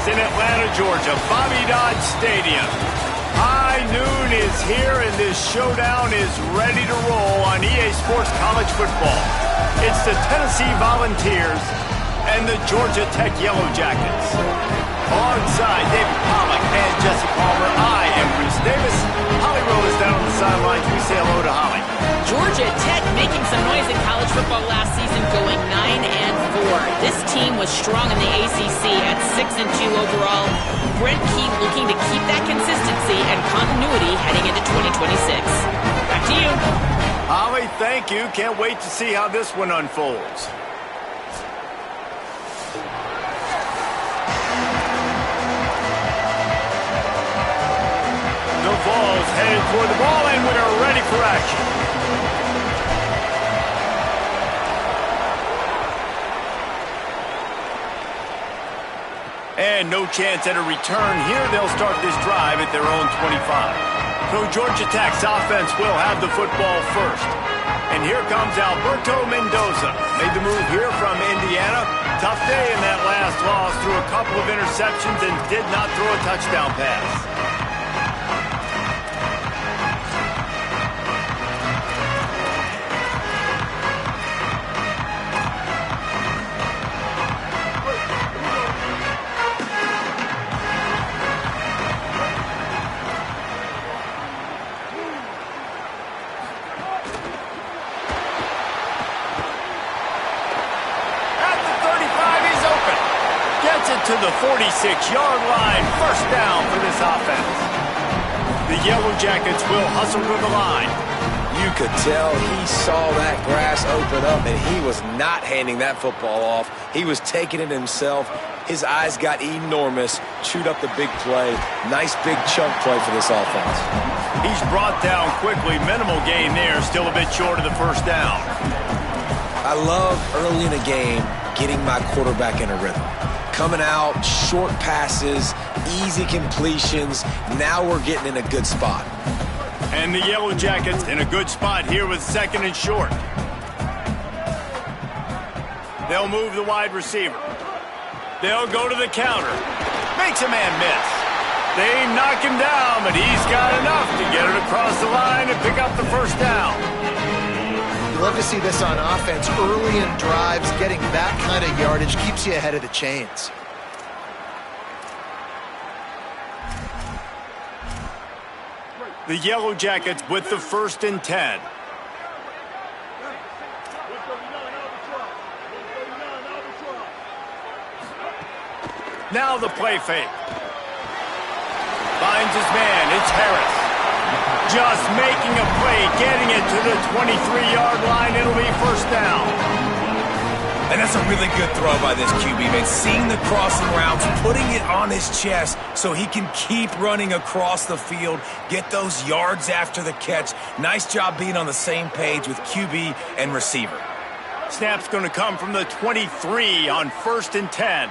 is in Atlanta, Georgia, Bobby Dodd Stadium. High noon is here, and this showdown is ready to roll on EA Sports College Football. It's the Tennessee Volunteers and the Georgia Tech Yellow Jackets. Alongside David Pollack and Jesse Palmer, I am Bruce Davis. Holly Rowe is down on the sidelines. We say hello to Holly. Georgia Tech making some noise in college football last season, going 9-4. This team was strong in the ACC at 6-2 overall. Brent Key looking to keep that consistency and continuity heading into 2026. Back to you. Holly, thank you. Can't wait to see how this one unfolds. The Vols headed toward the ball, and we are ready for action. And no chance at a return here. They'll start this drive at their own 25. So Georgia Tech's offense will have the football first. And here comes Alberto Mendoza. Made the move here from Indiana. Tough day in that last loss. Threw a couple of interceptions and did not throw a touchdown pass. To the 46-yard line. First down for this offense. The Yellow Jackets will hustle to the line. You could tell he saw that grass open up, and he was not handing that football off. He was taking it himself. His eyes got enormous, chewed up the big play. Nice big chunk play for this offense. He's brought down quickly. Minimal gain there. Still a bit short of the first down. I love early in a game getting my quarterback in a rhythm. Coming out, short passes, easy completions. Now we're getting in a good spot. And the Yellow Jackets in a good spot here with second and short. They'll move the wide receiver. They'll go to the counter. Makes a man miss. They knock him down, but he's got enough to get it across the line and pick up the first down. Love to see this on offense. Early in drives, getting that kind of yardage keeps you ahead of the chains. The Yellow Jackets with the 1st and 10. Now the play fake. Finds his man. It's Harris. Just making a play, getting it to the 23-yard line. It'll be first down. And that's a really good throw by this QB, man. Seeing the crossing routes, putting it on his chest so he can keep running across the field, get those yards after the catch. Nice job being on the same page with QB and receiver. Snap's going to come from the 23 on 1st and 10.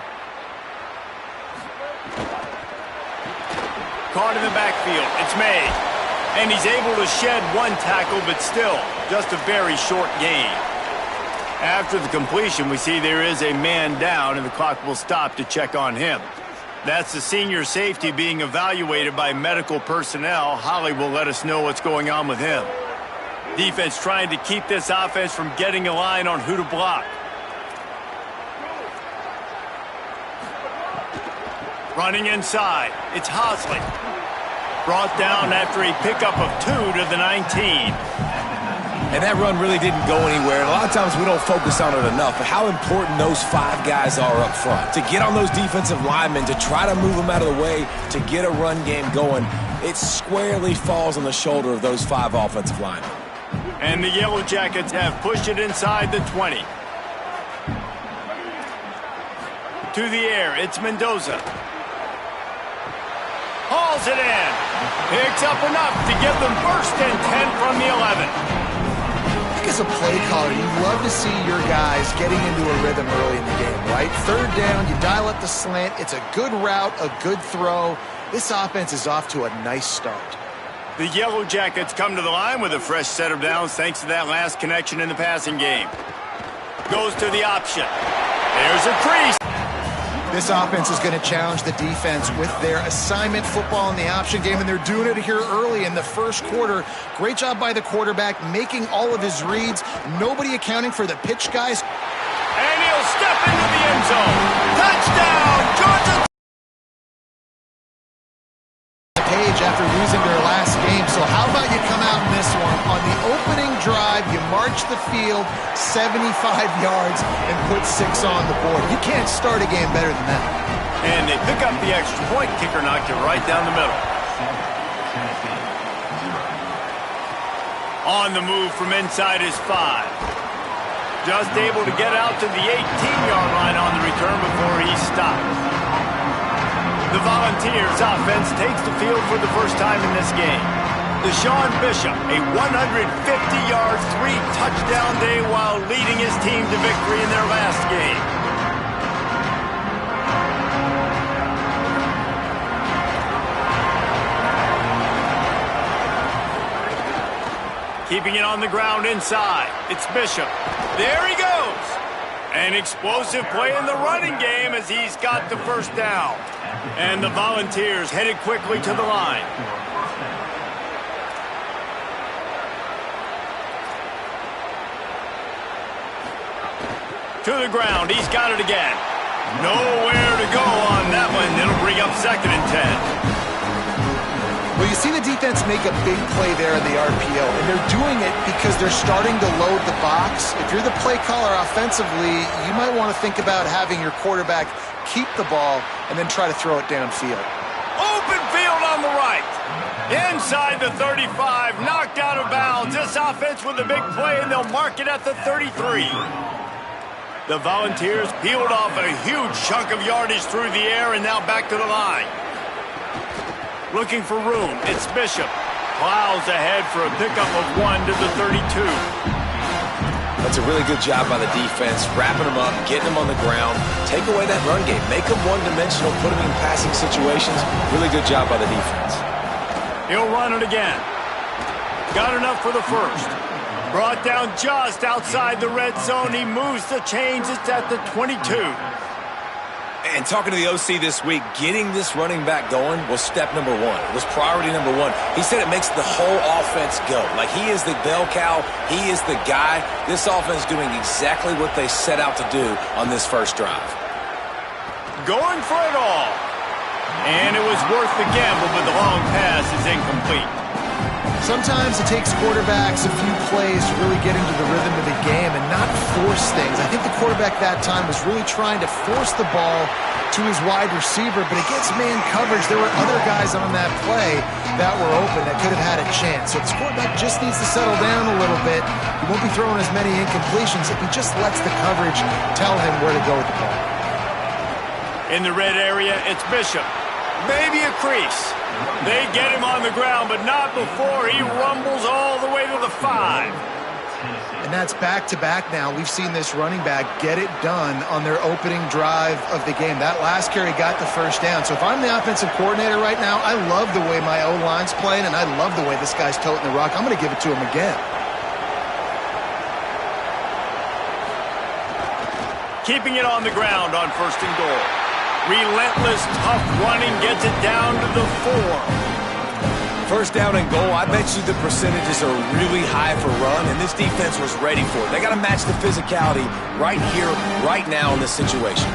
Caught in the backfield. It's made. And he's able to shed one tackle, but still just a very short gain. After the completion, we see there is a man down, and the clock will stop to check on him. That's the senior safety being evaluated by medical personnel. Holly will let us know what's going on with him. Defense trying to keep this offense from getting a line on who to block. Running inside. It's Hosley. Brought down after a pickup of 2 to the 19. And that run really didn't go anywhere. And a lot of times we don't focus on it enough, but how important those 5 guys are up front. To get on those defensive linemen, to try to move them out of the way, to get a run game going, it squarely falls on the shoulder of those 5 offensive linemen. And the Yellow Jackets have pushed it inside the 20. To the air, it's Mendoza. Hauls it in. Picks up enough to give them 1st and 10 from the 11. I think as a play caller, you love to see your guys getting into a rhythm early in the game, right? 3rd down, you dial up the slant. It's a good route, a good throw. This offense is off to a nice start. The Yellow Jackets come to the line with a fresh set of downs thanks to that last connection in the passing game. Goes to the option. There's a crease. This offense is going to challenge the defense with their assignment football in the option game, and they're doing it here early in the first quarter. Great job by the quarterback, making all of his reads. Nobody accounting for the pitch guys. And he'll step into the end zone. Touchdown, Georgia! Page after losing their last game. So how about you come out in this one? On the opening drive, you march the field 75 yards and put 6 on the board. You can't start a game better than that. And they pick up the extra point. Kicker knocked it right down the middle. On the move from inside his 5. Just able to get out to the 18-yard line on the return before he stopped. The Volunteers offense takes the field for the first time in this game. Deshaun Bishop, a 150-yard, 3-touchdown day while leading his team to victory in their last game. Keeping it on the ground inside. It's Bishop. There he goes. An explosive play in the running game as he's got the first down. And the Volunteers headed quickly to the line. To the ground. He's got it again. Nowhere to go on that one. It'll bring up 2nd and 10. Well, you see the defense make a big play there in the RPO, and they're doing it because they're starting to load the box. If you're the play caller offensively, you might want to think about having your quarterback keep the ball and then try to throw it downfield. Open field on the right. Inside the 35, knocked out of bounds. This offense with a big play, and they'll mark it at the 33. The Volunteers peeled off a huge chunk of yardage through the air and now back to the line. Looking for room, it's Bishop. Plows ahead for a pickup of 1 to the 32. That's a really good job by the defense, wrapping them up, getting them on the ground, take away that run game, make them one-dimensional, put them in passing situations. Really good job by the defense. He'll run it again. Got enough for the first. Brought down just outside the red zone. He moves the chains. It's at the 22. And talking to the OC this week, getting this running back going was step number 1. It was priority number 1. He said it makes the whole offense go. Like, he is the bell cow. He is the guy. This offense doing exactly what they set out to do on this first drive. Going for it all. And it was worth the gamble, but the long pass is incomplete. Sometimes it takes quarterbacks a few plays to really get into the rhythm of the game and not force things. I think the quarterback that time was really trying to force the ball to his wide receiver, but against man coverage, there were other guys on that play that were open that could have had a chance. So this quarterback just needs to settle down a little bit. He won't be throwing as many incompletions if he just lets the coverage tell him where to go with the ball. In the red area, it's Bishop. Maybe a crease. They get him on the ground, but not before he rumbles all the way to the 5. And that's back-to-back now. We've seen this running back get it done on their opening drive of the game. That last carry got the first down. So if I'm the offensive coordinator right now, I love the way my O-line's playing, and I love the way this guy's toting the rock. I'm going to give it to him again. Keeping it on the ground on 1st and goal. Relentless, tough running gets it down to the 4. First down and goal, I bet you the percentages are really high for run, and this defense was ready for it. They got to match the physicality right here, right now in this situation.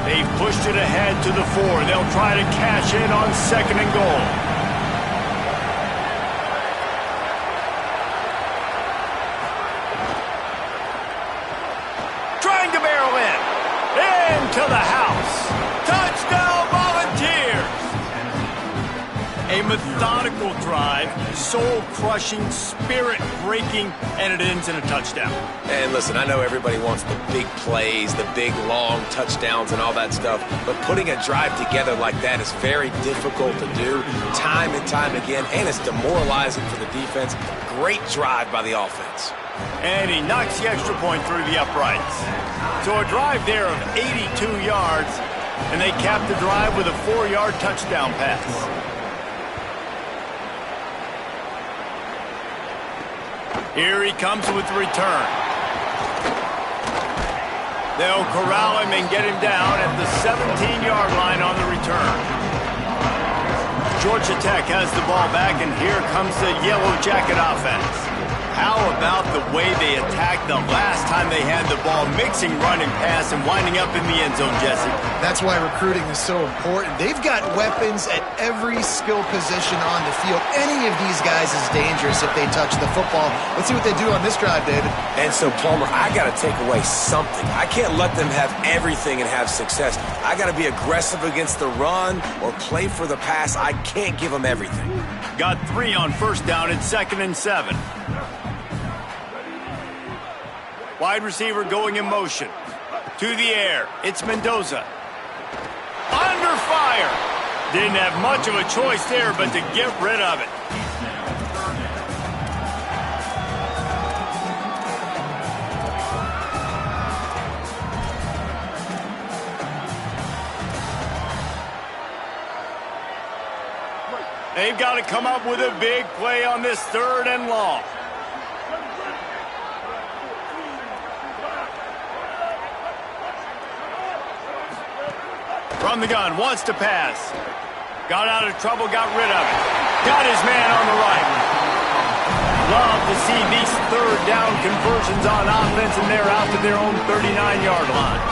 They've pushed it ahead to the 4. They'll try to cash in on 2nd and goal. To the house. Touchdown, Volunteers! A methodical drive, soul-crushing, spirit-breaking, and it ends in a touchdown. And listen, I know everybody wants the big plays, the big, long touchdowns and all that stuff, but putting a drive together like that is very difficult to do time and time again, and it's demoralizing for the defense. Great drive by the offense. And he knocks the extra point through the uprights. So a drive there of 82 yards, and they cap the drive with a 4-yard touchdown pass. Here he comes with the return. They'll corral him and get him down at the 17-yard line on the return. Georgia Tech has the ball back, and here comes the Yellow Jacket offense. How about the way they attacked the last time they had the ball, mixing run and pass and winding up in the end zone, Jesse? That's why recruiting is so important. They've got weapons at every skill position on the field. Any of these guys is dangerous if they touch the football. Let's see what they do on this drive, David. And so, Palmer, I got to take away something. I can't let them have everything and have success. I got to be aggressive against the run or play for the pass. I can't give them everything. Got 3 on first down at 2nd and 7. Wide receiver going in motion. To the air. It's Mendoza. Under fire. Didn't have much of a choice there but to get rid of it. They've got to come up with a big play on this 3rd and long. From the gun, wants to pass. Got out of trouble, got rid of it. Got his man on the right. Love to see these 3rd down conversions on offense, and they're out to their own 39-yard line.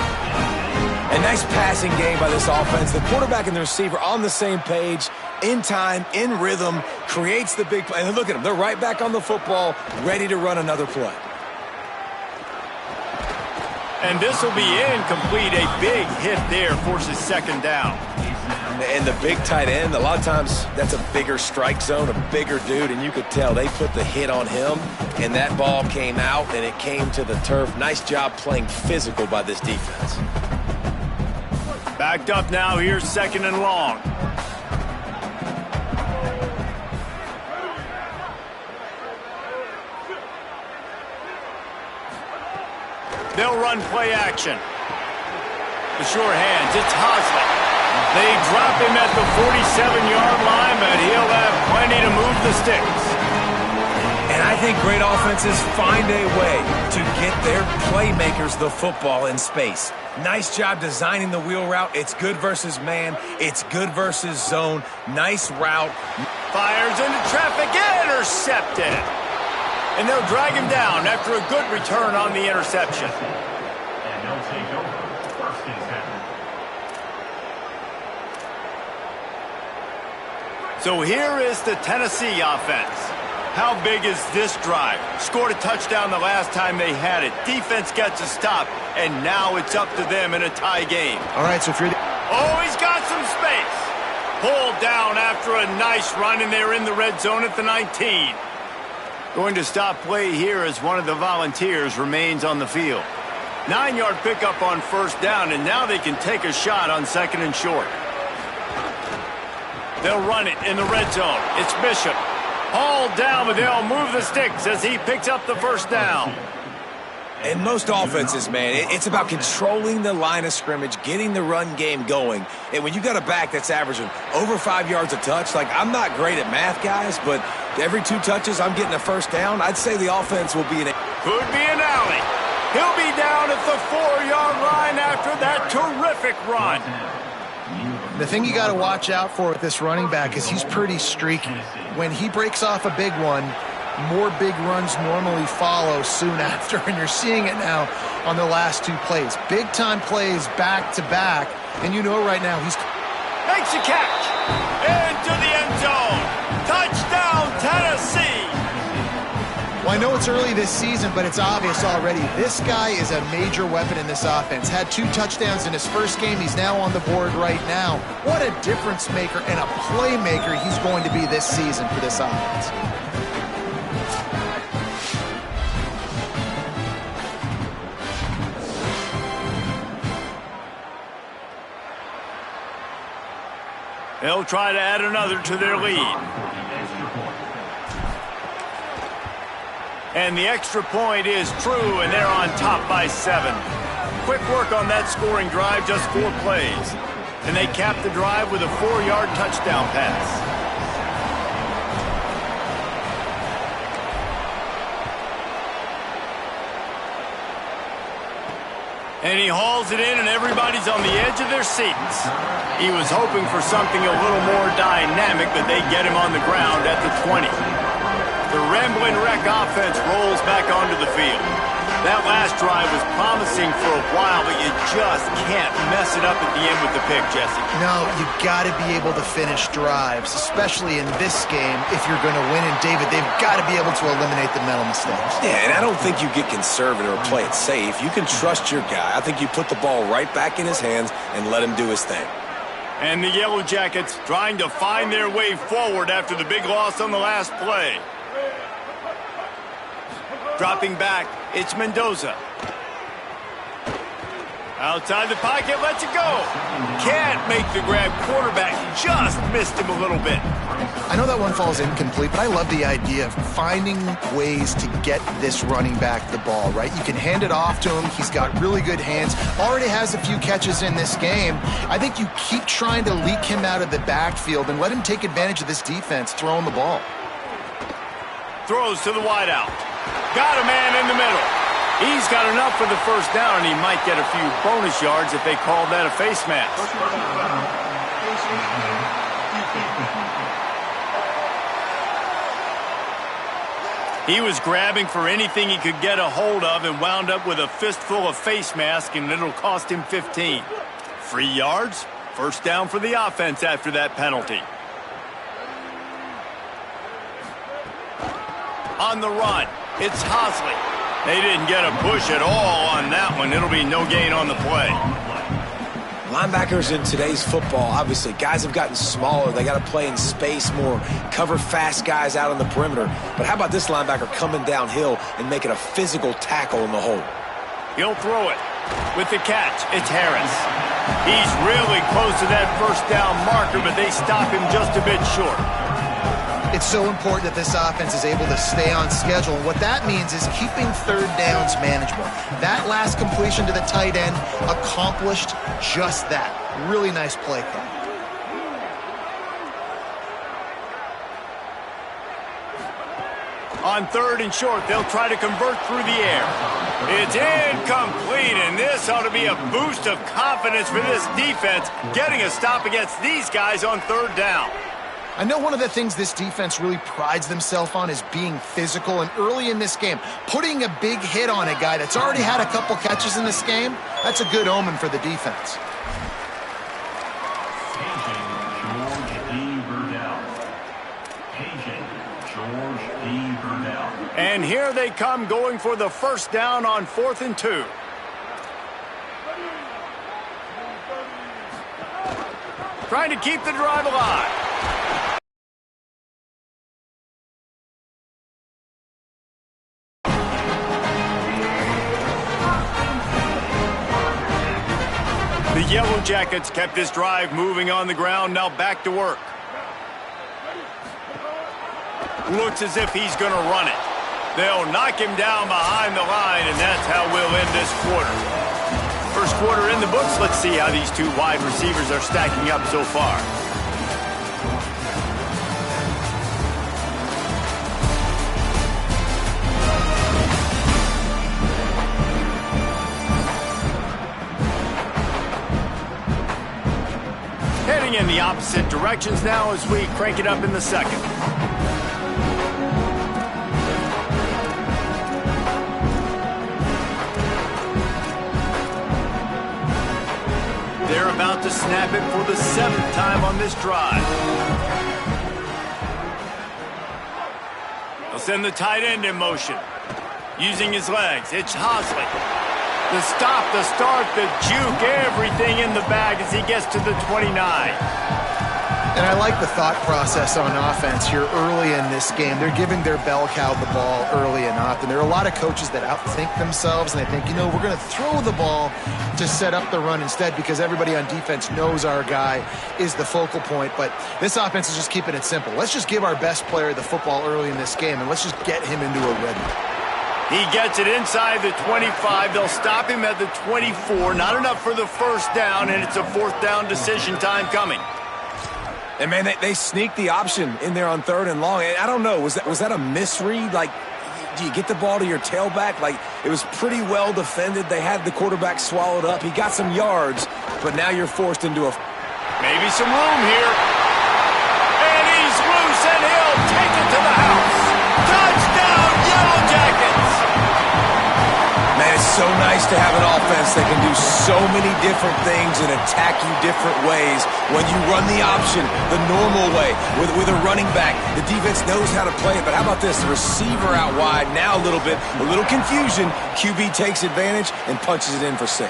A nice passing game by this offense. The quarterback and the receiver on the same page, in time, in rhythm, creates the big play. And look at them. They're right back on the football, ready to run another play. And this will be incomplete. A big hit there forces 2nd down. And the big tight end, a lot of times that's a bigger strike zone, a bigger dude, and you could tell they put the hit on him, and that ball came out, and it came to the turf. Nice job playing physical by this defense. Backed up now, here's 2nd and long. They'll run play action. The sure hands, it's Hosley. They drop him at the 47-yard line, but he'll have plenty to move the sticks. And I think great offenses find a way to get their playmakers the football in space. Nice job designing the wheel route. It's good versus man. It's good versus zone. Nice route. Fires into traffic, intercepted. And they'll drag him down after a good return on the interception. And they'll take over 1st and 10. So here is the Tennessee offense. How big is this drive? Scored a touchdown the last time they had it. Defense gets a stop, and now it's up to them in a tie game. All right, so if you're... Oh, he's got some space. Pulled down after a nice run, and they're in the red zone at the 19. Going to stop play here as one of the Volunteers remains on the field. 9-yard pickup on 1st down, and now they can take a shot on 2nd and short. They'll run it in the red zone. It's Bishop. Hauled down, but they'll move the sticks as he picks up the 1st down. In most offenses, man, it's about controlling the line of scrimmage, getting the run game going. And when you got a back that's averaging over 5 yards a touch, like, I'm not great at math, guys, but every 2 touches I'm getting a 1st down, I'd say the offense will be Could be an alley. He'll be down at the 4-yard line after that terrific run. The thing you got to watch out for with this running back is he's pretty streaky. When he breaks off a big one, more big runs normally follow soon after, and you're seeing it now on the last 2 plays. Big-time plays back-to-back, and you know right now he's... Makes a catch. Into the end zone. Touchdown, Tennessee. Well, I know it's early this season, but it's obvious already. This guy is a major weapon in this offense. Had 2 touchdowns in his first game. He's now on the board right now. What a difference maker and a playmaker he's going to be this season for this offense. They'll try to add another to their lead. And the extra point is true, and they're on top by 7. Quick work on that scoring drive, just 4 plays. And they cap the drive with a 4-yard touchdown pass. And he hauls it in, and everybody's on the edge of their seats. He was hoping for something a little more dynamic, but they get him on the ground at the 20. The Ramblin' Wreck offense rolls back onto the field. That last drive was promising for a while, but you just can't mess it up at the end with the pick, Jesse. No, you got to be able to finish drives, especially in this game. If you're going to win, and David, they've got to be able to eliminate the mental mistakes. Yeah, and I don't think you get conservative or play it safe. You can trust your guy. I think you put the ball right back in his hands and let him do his thing. And the Yellow Jackets trying to find their way forward after the big loss on the last play. Dropping back, it's Mendoza. Outside the pocket, lets it go. Can't make the grab. Quarterback just missed him a little bit. I know that one falls incomplete, but I love the idea of finding ways to get this running back the ball, right? You can hand it off to him. He's got really good hands. Already has a few catches in this game. I think you keep trying to leak him out of the backfield and let him take advantage of this defense throwing the ball. Throws to the wideout. Got a man in the middle. He's got enough for the first down, and he might get a few bonus yards if they called that a face mask. He was grabbing for anything he could get a hold of and wound up with a fistful of face mask, and it'll cost him 15. Free yards, first down for the offense after that penalty. On the run, it's Hosley. They didn't get a push at all on that one. It'll be no gain on the play. Linebackers in today's football, obviously, guys have gotten smaller. They got to play in space more, cover fast guys out on the perimeter. But how about this linebacker coming downhill and making a physical tackle in the hole? He'll throw it. With the catch, it's Harris. He's really close to that first down marker, but they stop him just a bit short. It's so important that this offense is able to stay on schedule. And what that means is keeping third downs manageable. That last completion to the tight end accomplished just that. Really nice play call. On third and short, they'll try to convert through the air. It's incomplete, and this ought to be a boost of confidence for this defense, getting a stop against these guys on third down. I know one of the things this defense really prides themselves on is being physical, and early in this game, putting a big hit on a guy that's already had a couple catches in this game, that's a good omen for the defense. And here they come going for the first down on 4th and 2. Trying to keep the drive alive. The Yellow Jackets kept this drive moving on the ground, now back to work. Looks as if he's going to run it. They'll knock him down behind the line, and that's how we'll end this quarter. First quarter in the books. Let's see how these two wide receivers are stacking up so far. Heading in the opposite directions now as we crank it up in the second. They're about to snap it for the 7th time on this drive. They'll send the tight end in motion. Using his legs, it's Hosley. The stop, the start, the juke, everything in the bag as he gets to the 29. And I like the thought process on offense here early in this game. They're giving their bell cow the ball early and often. There are a lot of coaches that outthink themselves, and they think, you know, we're going to throw the ball to set up the run instead because everybody on defense knows our guy is the focal point. But this offense is just keeping it simple. Let's just give our best player the football early in this game, and let's just get him into a rhythm. He gets it inside the 25. They'll stop him at the 24. Not enough for the first down, and it's a 4th down decision time coming. And, man, they sneaked the option in there on 3rd and long. And I don't know, was that a misread? Like, do you get the ball to your tailback? Like, it was pretty well defended. They had the quarterback swallowed up. He got some yards, but now you're forced into a... Maybe some room here. And he's loose, and he'll take it to the house. Touchdown, Yellow Jackets! Man, it's so nice to have an offense that can do so many different things and attack you different ways. When you run the option the normal way with a running back, the defense knows how to play it. But how about this? The receiver out wide, now a little confusion. QB takes advantage and punches it in for 6.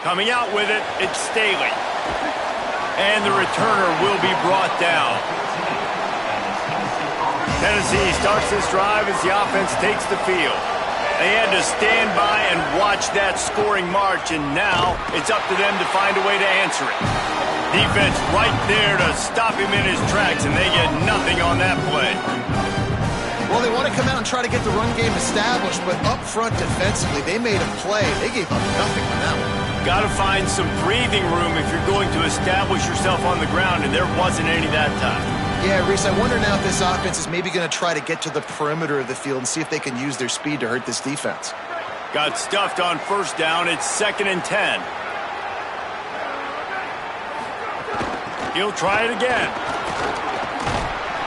Coming out with it, it's Staley. And the returner will be brought down. Tennessee starts this drive as the offense takes the field. They had to stand by and watch that scoring march, and now it's up to them to find a way to answer it. Defense right there to stop him in his tracks, and they get nothing on that play. Well, they want to come out and try to get the run game established, but up front defensively, they made a play. They gave up nothing on that one. Got to find some breathing room if you're going to establish yourself on the ground, and there wasn't any that time. Yeah, Reese, I wonder now if this offense is maybe going to try to get to the perimeter of the field and see if they can use their speed to hurt this defense. Got stuffed on first down. It's 2nd and 10. He'll try it again.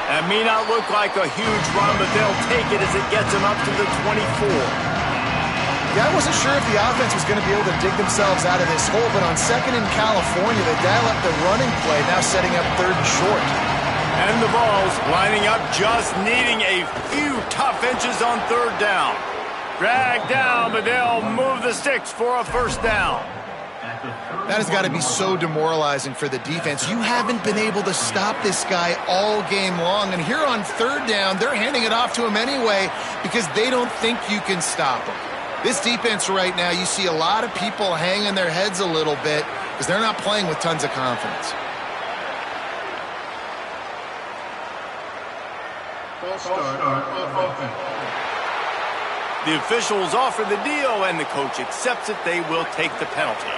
That may not look like a huge run, but they'll take it as it gets them up to the 24. Yeah, I wasn't sure if the offense was going to be able to dig themselves out of this hole, but on 2nd in California, they dial up the running play, now setting up 3rd and short. And the Vols lining up, just needing a few tough inches on 3rd down. Dragged down, but they'll move the sticks for a 1st down. That has got to be so demoralizing for the defense. You haven't been able to stop this guy all game long, and here on 3rd down, they're handing it off to him anyway because they don't think you can stop him. This defense right now, you see a lot of people hanging their heads a little bit because they're not playing with tons of confidence. The officials offer the deal, and the coach accepts it. They will take the penalty.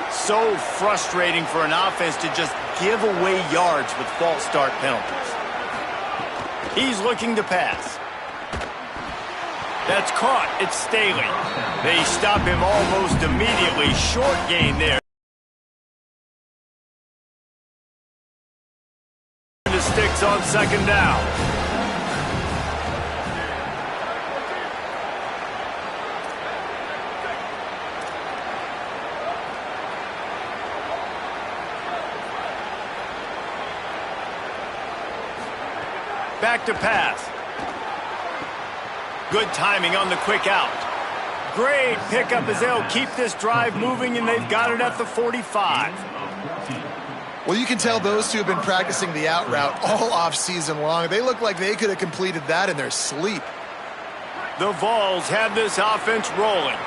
So frustrating for an offense to just give away yards with false start penalties. He's looking to pass. That's caught. It's Staley. They stop him almost immediately. Short gain there. The sticks on 2nd down. Back to pass. Good timing on the quick out. Great pickup as they'll keep this drive moving, and they've got it at the 45. Well, you can tell those two have been practicing the out route all off season long. They look like they could have completed that in their sleep. The Vols have this offense rolling.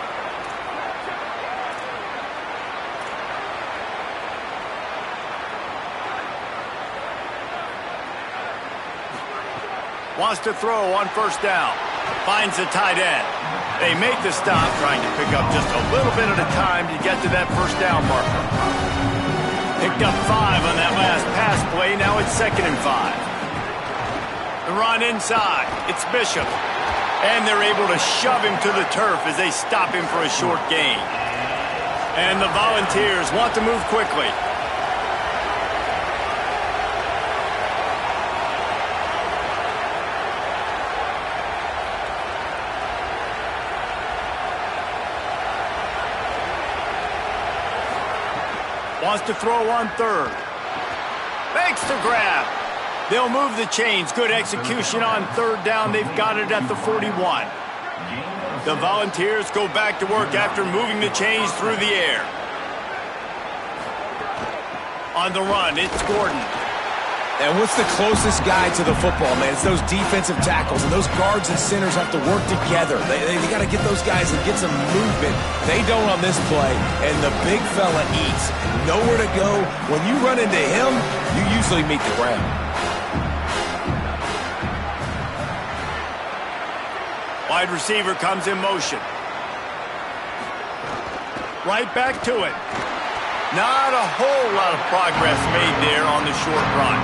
Wants to throw on 1st down. Finds the tight end. They make the stop, trying to pick up just a little bit at a time to get to that 1st down marker. Picked up 5 on that last pass play. Now it's 2nd and 5. The run inside. It's Bishop. And they're able to shove him to the turf as they stop him for a short gain. And the Volunteers want to move quickly. Wants to throw on 3rd. Makes the grab. They'll move the chains. Good execution on 3rd down. They've got it at the 41. The Volunteers go back to work after moving the chains through the air. On the run, it's Gordon. And what's the closest guy to the football, man? It's those defensive tackles, and those guards and centers have to work together. They got to get those guys and get some movement. They don't on this play, and the big fella eats. Nowhere to go. When you run into him, you usually meet the ground. Wide receiver comes in motion. Right back to it. Not a whole lot of progress made there on the short run.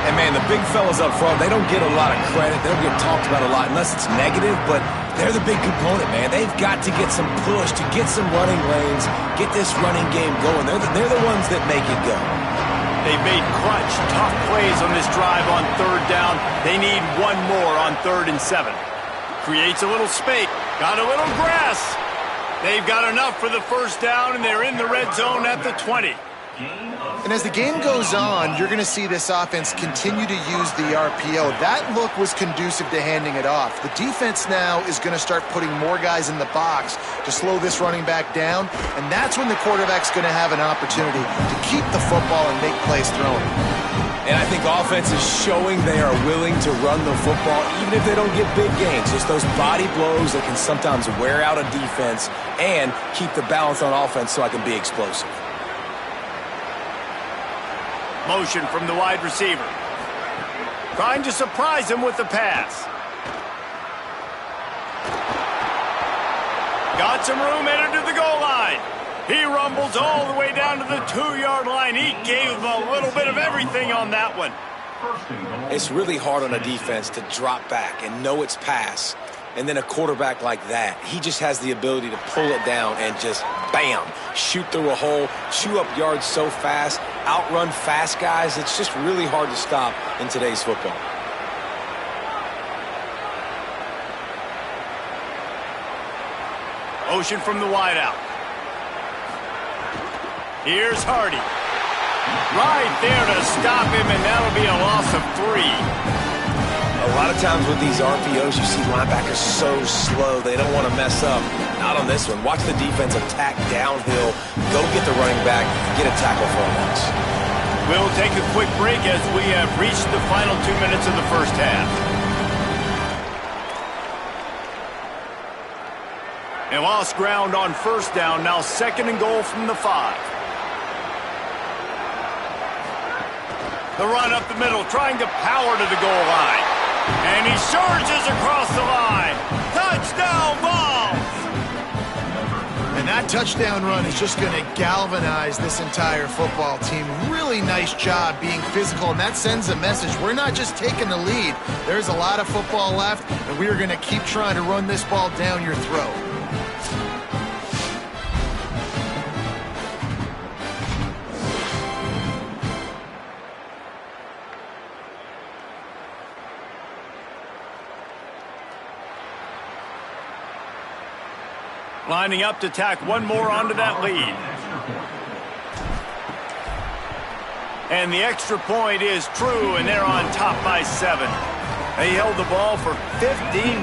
And, man, the big fellas up front, they don't get a lot of credit. They don't get talked about a lot unless it's negative, but they're the big component, man. They've got to get some push, to get some running lanes, get this running game going. They're the ones that make it go. They've made clutch, tough plays on this drive on third down. They need one more on 3rd and 7. Creates a little space. Got a little grass. They've got enough for the first down, and they're in the red zone at the 20. And as the game goes on, you're going to see this offense continue to use the RPO. That look was conducive to handing it off. The defense now is going to start putting more guys in the box to slow this running back down, and that's when the quarterback's going to have an opportunity to keep the football and make plays throwing. And I think offense is showing they are willing to run the football, even if they don't get big gains. Just those body blows that can sometimes wear out a defense and keep the balance on offense so I can be explosive. Motion from the wide receiver. Trying to surprise him with the pass. Got some room, headed to the goal line. He rumbles all the way down to the 2-yard line. He gave him a little bit of everything on that one. It's really hard on a defense to drop back and know it's pass. And then a quarterback like that, he just has the ability to pull it down and just, bam, shoot through a hole, chew up yards so fast, outrun fast guys. It's just really hard to stop in today's football. Motion from the wideout. Here's Hardy. Right there to stop him, and that'll be a loss of 3. A lot of times with these RPOs, you see linebackers so slow, they don't want to mess up. Not on this one. Watch the defense attack downhill, go get the running back, get a tackle for a loss. We'll take a quick break as we have reached the final 2 minutes of the first half. And lost ground on first down, now 2nd and goal from the 5. The run up the middle, trying to power to the goal line. And he surges across the line. Touchdown, Vols! And that touchdown run is just going to galvanize this entire football team. Really nice job being physical, and that sends a message. We're not just taking the lead. There's a lot of football left, and we are going to keep trying to run this ball down your throat. Lining up to tack one more onto that lead. And the extra point is true, and they're on top by 7. They held the ball for 15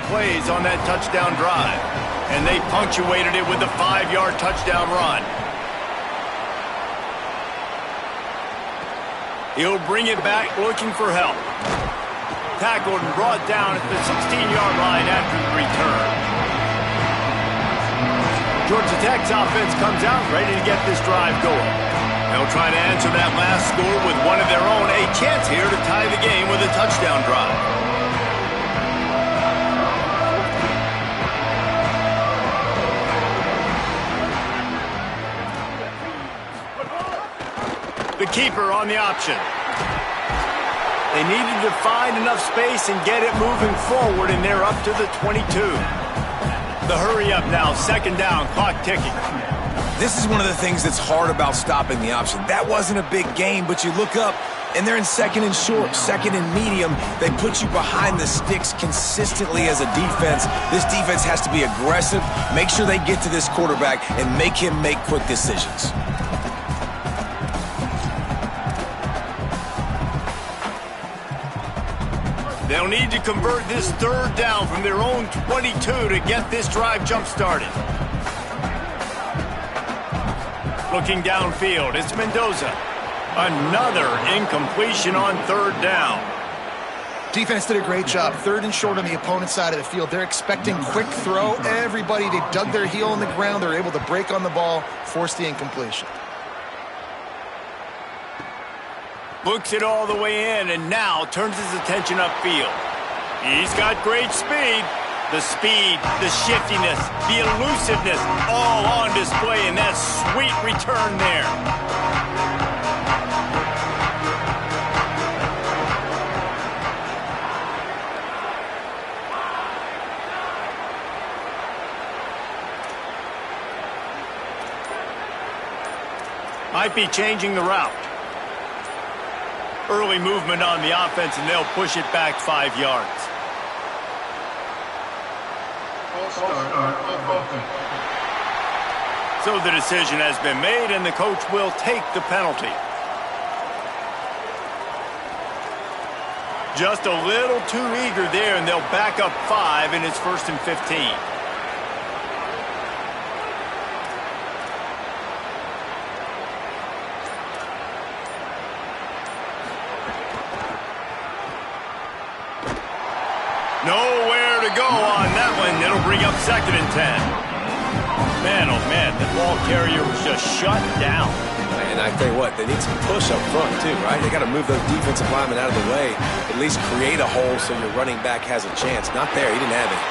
plays on that touchdown drive, and they punctuated it with a 5-yard touchdown run. He'll bring it back looking for help. Tackled and brought down at the 16-yard line after the return. Georgia Tech's offense comes out ready to get this drive going. They'll try to answer that last score with one of their own. A chance here to tie the game with a touchdown drive. The keeper on the option. They needed to find enough space and get it moving forward, and they're up to the 22. The hurry up now, 2nd down, clock ticking. This is one of the things that's hard about stopping the option. That wasn't a big gain, but you look up, and they're in 2nd and short, 2nd and medium. They put you behind the sticks consistently as a defense. This defense has to be aggressive, make sure they get to this quarterback, and make him make quick decisions. They'll need to convert this 3rd down from their own 22 to get this drive jump-started. Looking downfield, it's Mendoza. Another incompletion on 3rd down. Defense did a great job. 3rd and short on the opponent's side of the field. They're expecting quick throw. Everybody, they dug their heel in the ground. They're able to break on the ball, force the incompletion. Looks it all the way in, and now turns his attention upfield. He's got great speed. The speed, the shiftiness, the elusiveness, all on display in that sweet return there. Might be changing the route. Early movement on the offense, and they'll push it back 5 yards. So the decision has been made, and the coach will take the penalty. Just a little too eager there, and they'll back up 5, and it's 1st and 15. Nowhere to go on that one. It'll bring up 2nd and 10. Man, oh man, the ball carrier was just shut down. And I tell you what, they need some push up front too, right? They got to move those defensive linemen out of the way, at least create a hole so your running back has a chance. Not there, he didn't have it.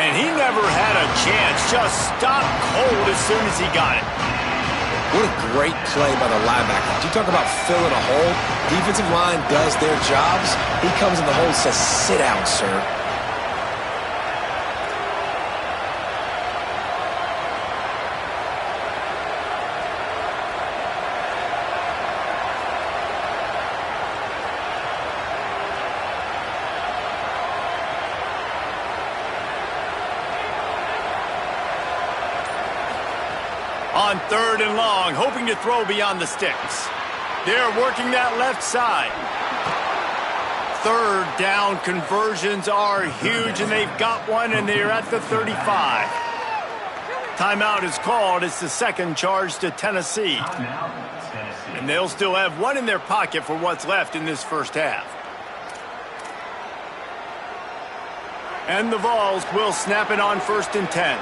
And he never had a chance, just stopped cold as soon as he got it. What a great play by the linebacker. You talk about filling a hole. Defensive line does their jobs. He comes in the hole and says, sit down, sir. On 3rd and long, hoping to throw beyond the sticks. They're working that left side. 3rd down conversions are huge, and they've got one, and they're at the 35. Timeout is called. It's the 2nd charge to Tennessee. And they'll still have one in their pocket for what's left in this 1st half. And the Vols will snap it on 1st and 10.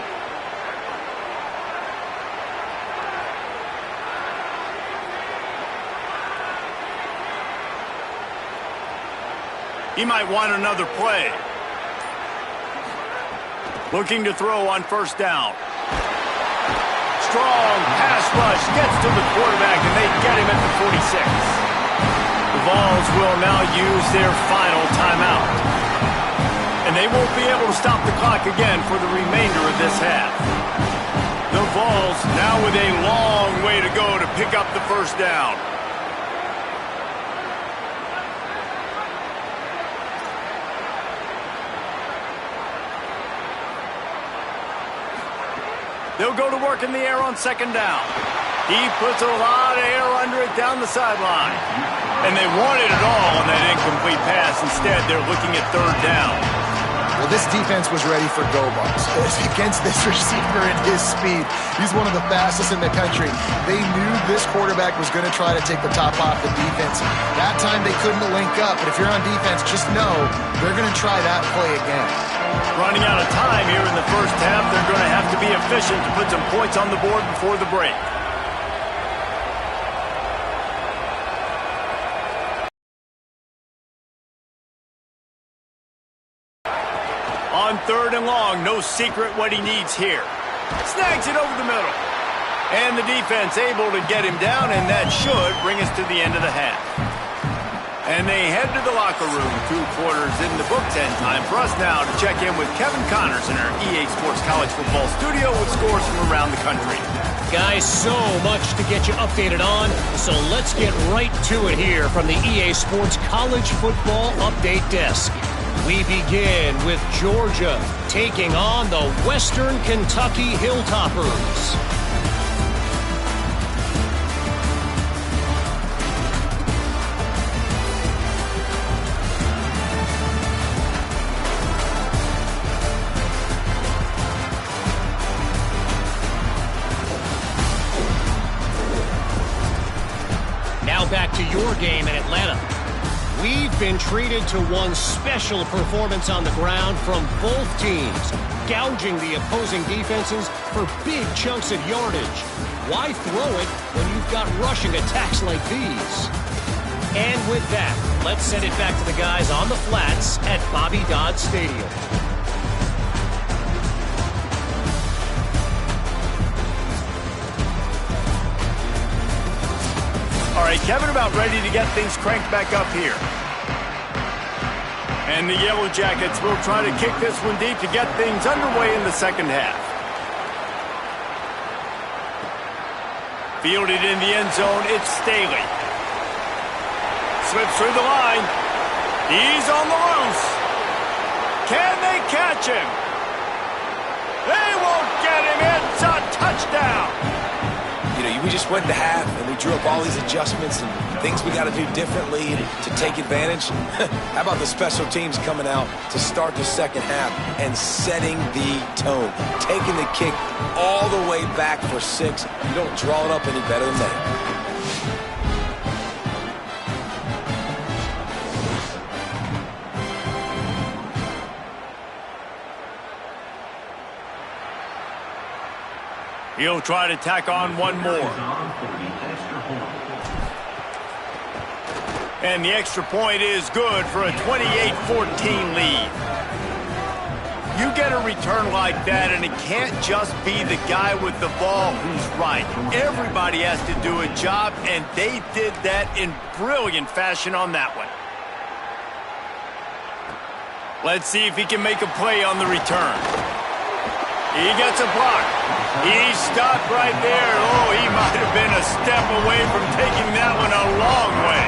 He might want another play. Looking to throw on 1st down. Strong pass rush gets to the quarterback, and they get him at the 46. The Vols will now use their final timeout. And they won't be able to stop the clock again for the remainder of this half. The Vols now with a long way to go to pick up the 1st down. They'll go to work in the air on 2nd down. He puts a lot of air under it down the sideline. And they wanted it all on that incomplete pass. Instead, they're looking at 3rd down. Well, this defense was ready for go bumps. Against this receiver at his speed, he's one of the fastest in the country. They knew this quarterback was going to try to take the top off the defense. That time they couldn't link up, but if you're on defense, just know they're going to try that play again. Running out of time here in the 1st half, they're going to have to be efficient to put some points on the board before the break. On 3rd and long, no secret what he needs here. Snags it over the middle. And the defense able to get him down, and that should bring us to the end of the half. And they head to the locker room, 2 quarters in the books, and time for us now to check in with Kevin Connors in our EA Sports College Football studio with scores from around the country. Guys, so much to get you updated on, so let's get right to it here from the EA Sports College Football Update Desk. We begin with Georgia taking on the Western Kentucky Hilltoppers. Back to your game in Atlanta. We've been treated to one special performance on the ground from both teams, gouging the opposing defenses for big chunks of yardage. Why throw it when you've got rushing attacks like these? And with that, let's send it back to the guys on the flats at Bobby Dodd Stadium. All right, Kevin, about ready to get things cranked back up here. And the Yellow Jackets will try to kick this one deep to get things underway in the 2nd half. Fielded in the end zone, it's Staley. Slips through the line. He's on the loose. Can they catch him? They won't get him. It's a touchdown. You know, we just went to half, and we drew up all these adjustments and things we got to do differently to take advantage. How about the special teams coming out to start the second half and setting the tone, taking the kick all the way back for 6. You don't draw it up any better than that. He'll try to tack on one more. And the extra point is good for a 28-14 lead. You get a return like that, and it can't just be the guy with the ball who's right. Everybody has to do a job, and they did that in brilliant fashion on that one. Let's see if he can make a play on the return. He gets a block. He's stopped right there. Oh, he might have been a step away from taking that one a long way.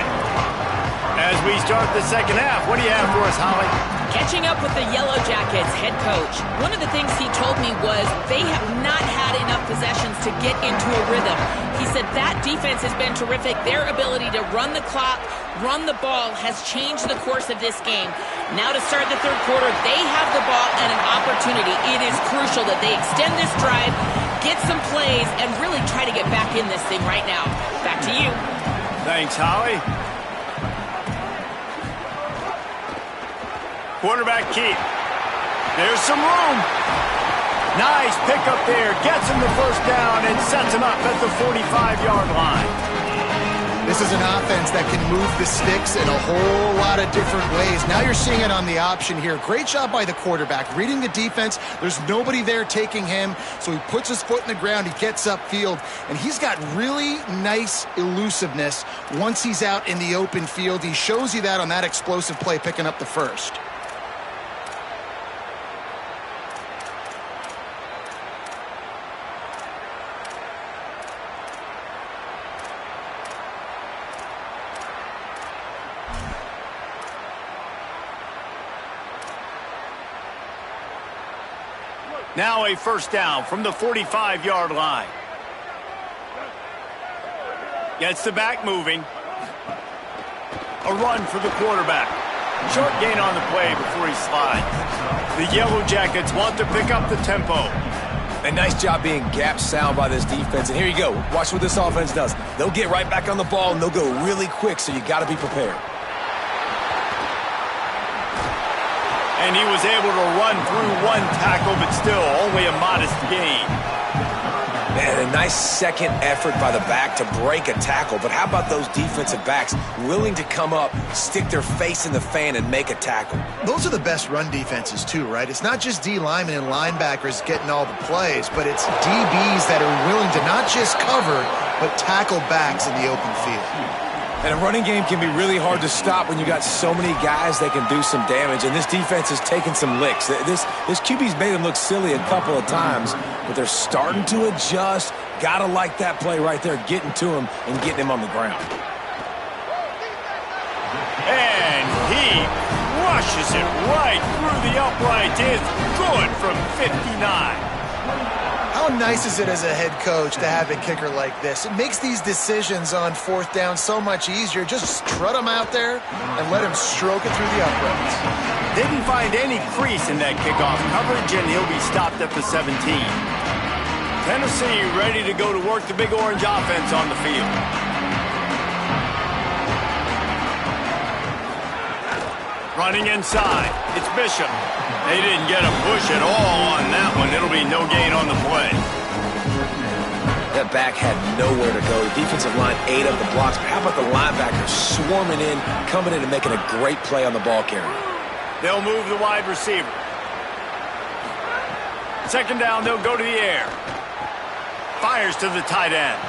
As we start the second half, what do you have for us, Holly? Catching up with the Yellow Jackets head coach. One of the things he told me was they have not had enough possessions to get into a rhythm. He said that defense has been terrific. Their ability to run the clock, run the ball has changed the course of this game. Now to start the third quarter, they have the ball and an opportunity. It is crucial that they extend this drive, get some plays, and really try to get back in this thing right now. Back to you. Thanks, Holly. Quarterback keep. There's some room. Nice pickup there. Gets him the first down and sets him up at the 45-yard line. This is an offense that can move the sticks in a whole lot of different ways. Now you're seeing it on the option here. Great job by the quarterback. Reading the defense. There's nobody there taking him, so he puts his foot in the ground. He gets upfield, and he's got really nice elusiveness once he's out in the open field. He shows you that on that explosive play, picking up the first. Now a first down from the 45-yard line. Gets the back moving. A run for the quarterback. Short gain on the play before he slides. The Yellow Jackets want to pick up the tempo. A nice job being gap sound by this defense. And here you go. Watch what this offense does. They'll get right back on the ball, and they'll go really quick, so you got to be prepared. And he was able to run through one tackle, but still only a modest gain. And a nice second effort by the back to break a tackle. But how about those defensive backs willing to come up, stick their face in the fan, and make a tackle? Those are the best run defenses, too, right? It's not just D linemen and linebackers getting all the plays, but it's DBs that are willing to not just cover, but tackle backs in the open field. And a running game can be really hard to stop when you got so many guys that can do some damage. And this defense has taken some licks. This QB's made them look silly a couple of times, but they're starting to adjust. Gotta like that play right there, getting to him and getting him on the ground. And he rushes it right through the uprights. It's good from 59. How nice is it as a head coach to have a kicker like this? It makes these decisions on fourth down so much easier. Just strut him out there and let him stroke it through the uprights. Didn't find any crease in that kickoff coverage, and he'll be stopped at the 17. Tennessee ready to go to work the Big Orange offense on the field. Running inside, it's Bishop. They didn't get a push at all on that one. It'll be no gain on the play. That back had nowhere to go. The defensive line ate up the blocks. But how about the linebackers swarming in, coming in and making a great play on the ball carrier? They'll move the wide receiver. Second down, they'll go to the air. Fires to the tight end.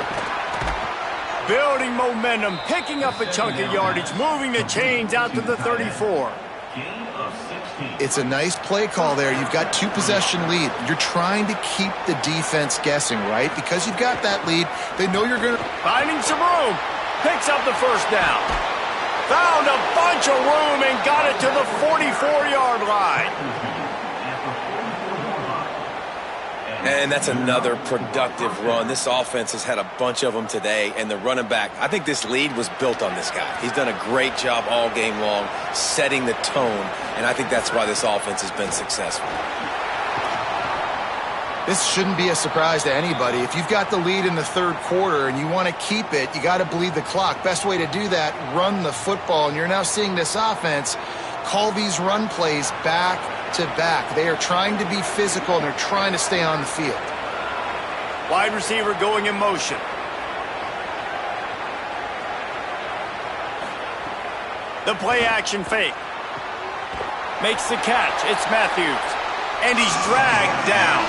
Building momentum, picking up a chunk of yardage, moving the chains out to the 34. Gain of 16. It's a nice play call there. You've got 2-possession lead. You're trying to keep the defense guessing, right? Because you've got that lead, they know you're going to... Finding some room. Picks up the first down. Found a bunch of room and got it to the 44-yard line. And that's another productive run. This offense has had a bunch of them today, and the running back, I think this lead was built on this guy. He's done a great job all game long setting the tone, and I think that's why this offense has been successful. This shouldn't be a surprise to anybody. If you've got the lead in the third quarter and you want to keep it, you got to bleed the clock. Best way to do that, run the football. And you're now seeing this offense call these run plays back to back. They are trying to be physical, and they're trying to stay on the field. Wide receiver going in motion. The play action fake. Makes the catch. It's Matthews. And he's dragged down.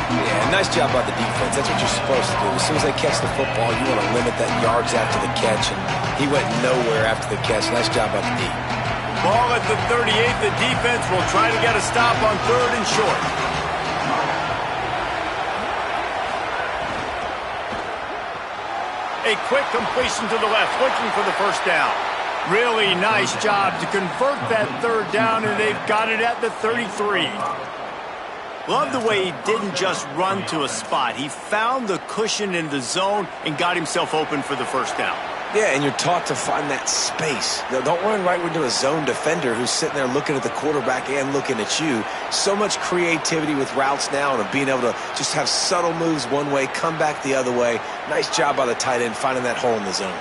Yeah, nice job by the defense. That's what you're supposed to do. As soon as they catch the football, you want to limit that yards after the catch, and he went nowhere after the catch. Nice job by the D. Ball at the 38. The defense will try to get a stop on 3rd and short. A quick completion to the left, looking for the first down. Really nice job to convert that 3rd down, and they've got it at the 33. Love the way he didn't just run to a spot. He found the cushion in the zone and got himself open for the first down. Yeah, and you're taught to find that space. Now, don't run right into a zone defender who's sitting there looking at the quarterback and looking at you. So much creativity with routes now and being able to just have subtle moves one way, come back the other way. Nice job by the tight end finding that hole in the zone.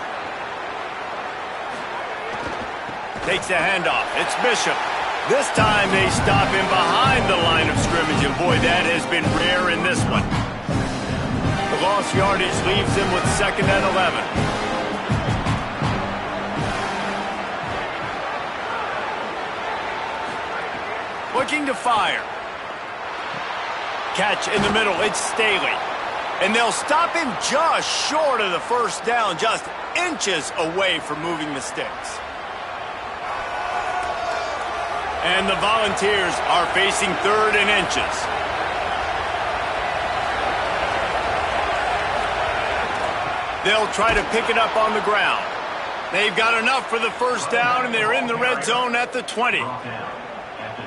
Takes the handoff. It's Bishop. This time they stop him behind the line of scrimmage, and boy, that has been rare in this one. The lost yardage leaves him with 2nd and 11. Looking to fire. Catch in the middle. It's Staley. And they'll stop him just short of the first down, just inches away from moving the sticks. And the Volunteers are facing 3rd and inches. They'll try to pick it up on the ground. They've got enough for the first down, and they're in the red zone at the 20.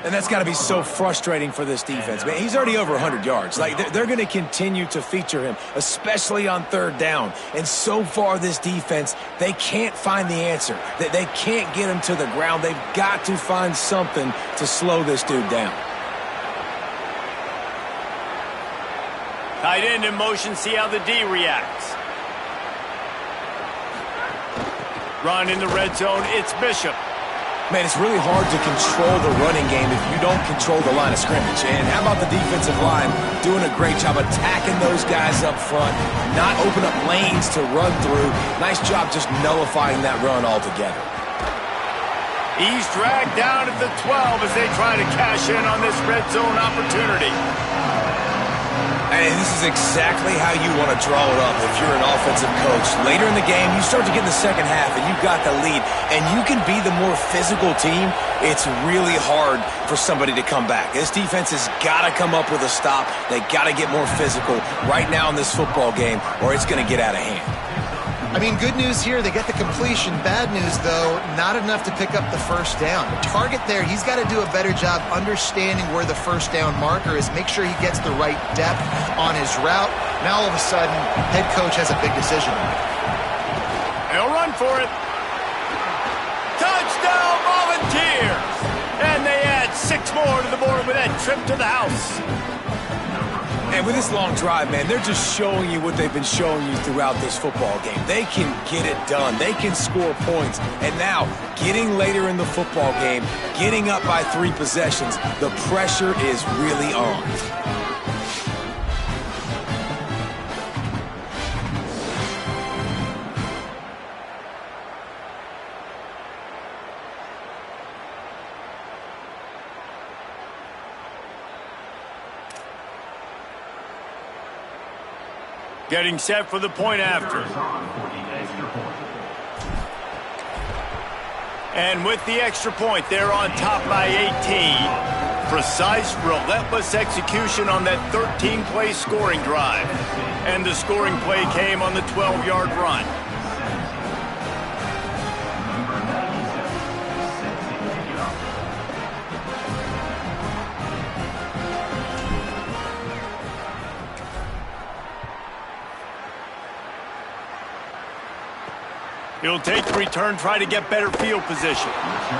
And that's got to be so frustrating for this defense. Man, he's already over 100 yards. Like, they're going to continue to feature him, especially on 3rd down. And so far, this defense, they can't find the answer. They can't get him to the ground. They've got to find something to slow this dude down. Tight end in motion, see how the D reacts. Run in the red zone, it's Bishop. Man, it's really hard to control the running game if you don't control the line of scrimmage. And how about the defensive line doing a great job attacking those guys up front, not open up lanes to run through. Nice job just nullifying that run altogether. He's dragged down at the 12 as they try to cash in on this red zone opportunity. And this is exactly how you want to draw it up if you're an offensive coach. Later in the game, you start to get in the second half, and you've got the lead, and you can be the more physical team. It's really hard for somebody to come back. This defense has got to come up with a stop. They got to get more physical right now in this football game, or it's going to get out of hand. I mean, good news here, they get the completion. Bad news, though, not enough to pick up the first down. The target there, he's got to do a better job understanding where the first down marker is, make sure he gets the right depth on his route. Now, all of a sudden, head coach has a big decision. They'll run for it. Touchdown, Volunteers! And they add 6 more to the board with that trip to the house. And with this long drive, man, they're just showing you what they've been showing you throughout this football game. They can get it done. They can score points. And now, getting later in the football game, getting up by 3 possessions, the pressure is really on. Getting set for the point after. And with the extra point, they're on top by 18. Precise, relentless execution on that 13-play scoring drive. And the scoring play came on the 12-yard run. He'll take the return, try to get better field position.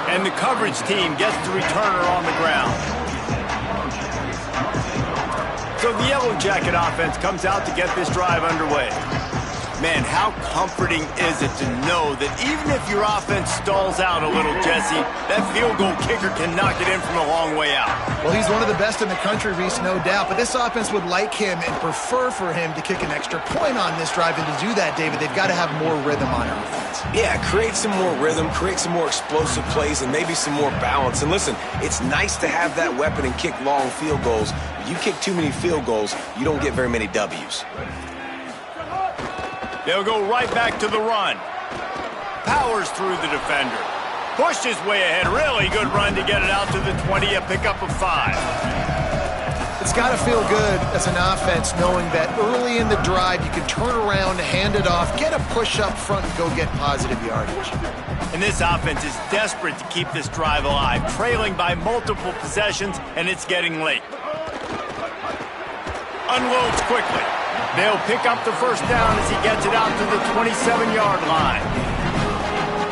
And the coverage team gets the returner on the ground. So the Yellow Jacket offense comes out to get this drive underway. Man, how comforting is it to know that even if your offense stalls out a little, Jesse, that field goal kicker can knock it in from a long way out. Well, he's one of the best in the country, Reese, no doubt. But this offense would like him and prefer for him to kick an extra point on this drive. And to do that, David, they've got to have more rhythm on offense. Yeah, create some more rhythm, create some more explosive plays, and maybe some more balance. And listen, it's nice to have that weapon and kick long field goals. You kick too many field goals, you don't get very many W's. They'll go right back to the run. Powers through the defender. Pushed his way ahead. Really good run to get it out to the 20, a pickup of 5. It's got to feel good as an offense knowing that early in the drive you can turn around, hand it off, get a push up front, and go get positive yardage. And this offense is desperate to keep this drive alive, trailing by multiple possessions, and it's getting late. Unloads quickly. They'll pick up the first down as he gets it out to the 27-yard line.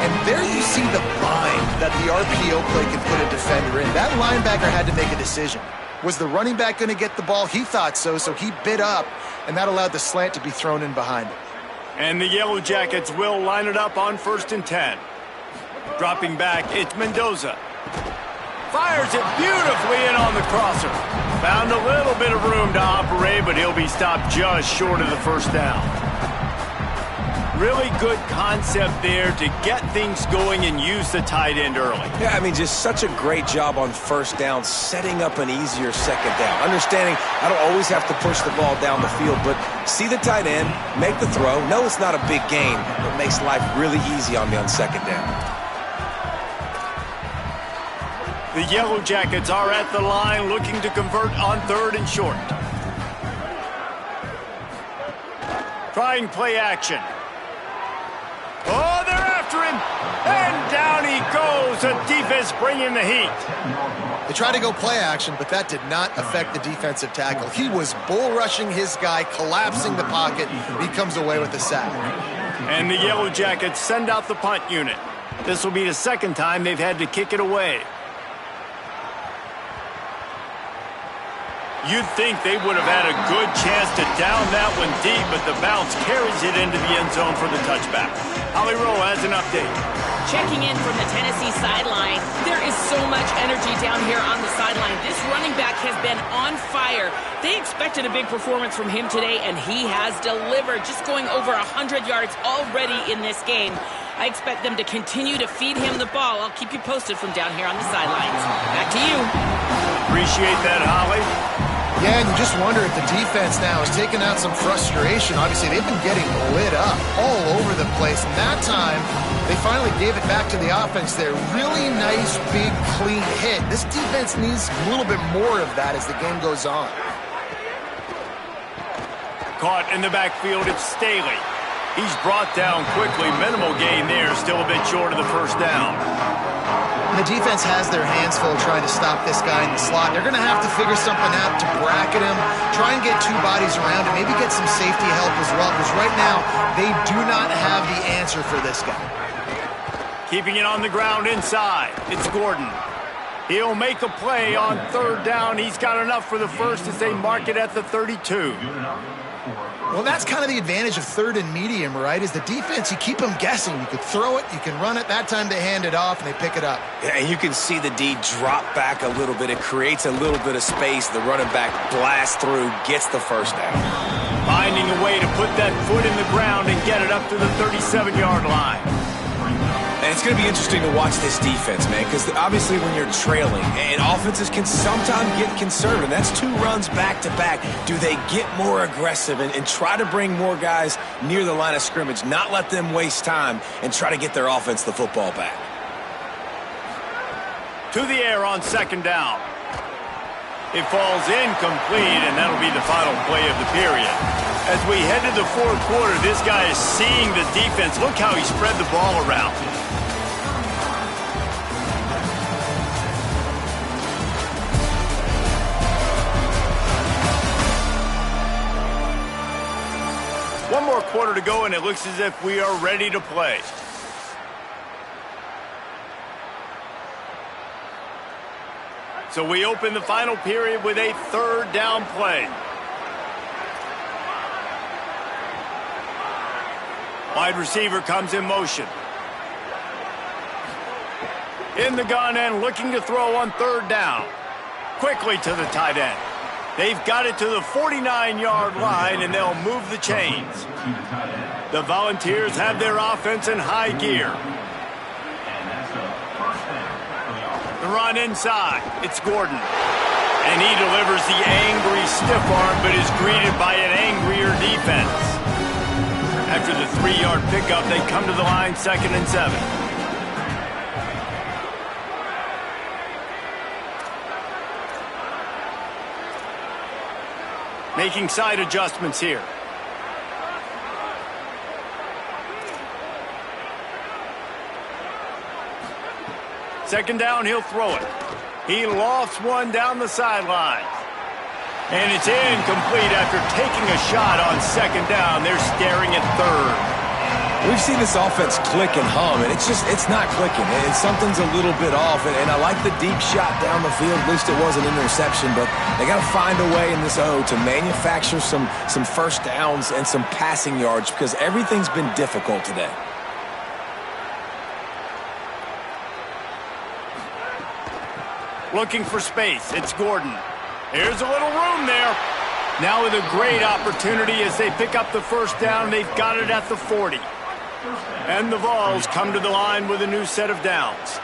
And there you see the bind that the RPO play can put a defender in. That linebacker had to make a decision. Was the running back going to get the ball? He thought so, so he bit up, and that allowed the slant to be thrown in behind him. And the Yellow Jackets will line it up on 1st and 10. Dropping back, it's Mendoza. Fires it beautifully in on the crosser. Found a little bit of room to operate, but he'll be stopped just short of the first down. Really good concept there to get things going and use the tight end early. Yeah, I mean, just such a great job on first down, setting up an easier second down. Understanding I don't always have to push the ball down the field, but see the tight end, make the throw. No, it's not a big gain, but makes life really easy on me on second down. The Yellow Jackets are at the line looking to convert on 3rd and short. Trying play action. Oh, they're after him. And down he goes. The defense bringing the heat. They tried to go play action, but that did not affect the defensive tackle. He was bull rushing his guy, collapsing the pocket. He comes away with the sack. And the Yellow Jackets send out the punt unit. This will be the second time they've had to kick it away. You'd think they would have had a good chance to down that one deep, but the bounce carries it into the end zone for the touchback. Holly Rowe has an update. Checking in from the Tennessee sideline, there is so much energy down here on the sideline. This running back has been on fire. They expected a big performance from him today, and he has delivered, just going over 100 yards already in this game. I expect them to continue to feed him the ball. I'll keep you posted from down here on the sidelines. Back to you. Appreciate that, Holly. Yeah, and you just wonder if the defense now is taking out some frustration. Obviously, they've been getting lit up all over the place. And that time, they finally gave it back to the offense there. Really nice, big, clean hit. This defense needs a little bit more of that as the game goes on. Caught in the backfield, it's Staley. He's brought down quickly. Minimal gain there, still a bit short of the first down. The defense has their hands full trying to stop this guy in the slot. They're going to have to figure something out to bracket him, try and get 2 bodies around him, maybe get some safety help as well, because right now they do not have the answer for this guy. Keeping it on the ground inside, it's Gordon. He'll make a play on 3rd down. He's got enough for the first as they mark it at the 32. Well, that's kind of the advantage of 3rd and medium, right? Is the defense, you keep them guessing. You could throw it, you can run it. That time they hand it off and they pick it up. Yeah, and you can see the D drop back a little bit. It creates a little bit of space. The running back blasts through, gets the first down. Finding a way to put that foot in the ground and get it up to the 37-yard line. And it's going to be interesting to watch this defense, man, because obviously when you're trailing, and offenses can sometimes get conservative. That's 2 runs back-to-back. Do they get more aggressive and try to bring more guys near the line of scrimmage, not let them waste time, and try to get their offense the football back? To the air on second down. It falls incomplete, and that'll be the final play of the period. As we head to the fourth quarter, this guy is seeing the defense. Look how he spread the ball around. One more quarter to go, and it looks as if we are ready to play. So we open the final period with a third down play. Wide receiver comes in motion. In the gun and looking to throw on third down. Quickly to the tight end. They've got it to the 49-yard line, and they'll move the chains. The Volunteers have their offense in high gear. The run inside. It's Gordon. And he delivers the angry stiff arm, but is greeted by an angrier defense. After the 3-yard pickup, they come to the line 2nd and 7. Making side adjustments here. Second down, he'll throw it. He lofts one down the sideline. And it's incomplete after taking a shot on second down. They're staring at third. We've seen this offense click and hum, and it's not clicking. And something's a little bit off, and I like the deep shot down the field. At least it wasn't an interception, but they got to find a way in this O to manufacture some first downs and some passing yards because everything's been difficult today. Looking for space. It's Gordon. Here's a little room there. Now with a great opportunity as they pick up the first down. They've got it at the 40. And the Vols come to the line with a new set of downs.